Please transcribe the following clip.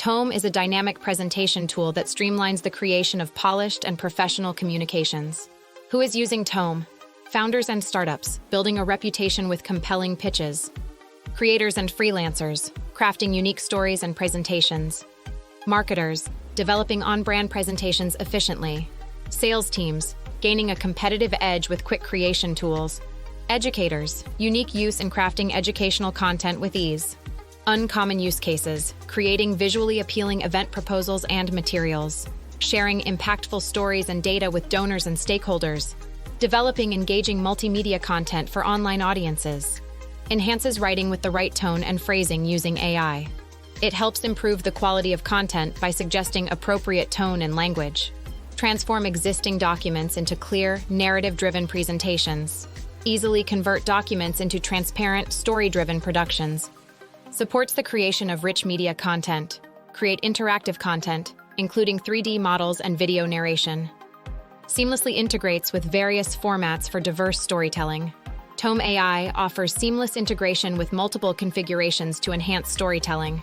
Tome is a dynamic presentation tool that streamlines the creation of polished and professional communications. Who is using Tome? Founders and startups, building a reputation with compelling pitches. Creators and freelancers, crafting unique stories and presentations. Marketers, developing on-brand presentations efficiently. Sales teams, gaining a competitive edge with quick creation tools. Educators, unique use in crafting educational content with ease. Uncommon use cases, creating visually appealing event proposals and materials. Sharing impactful stories and data with donors and stakeholders. Developing engaging multimedia content for online audiences. Enhances writing with the right tone and phrasing using AI. It helps improve the quality of content by suggesting appropriate tone and language. Transform existing documents into clear, narrative-driven presentations. Easily convert documents into transparent, story-driven productions. Supports the creation of rich media content. Create interactive content, including 3D models and video narration. Seamlessly integrates with various formats for diverse storytelling. Tome AI offers seamless integration with multiple configurations to enhance storytelling.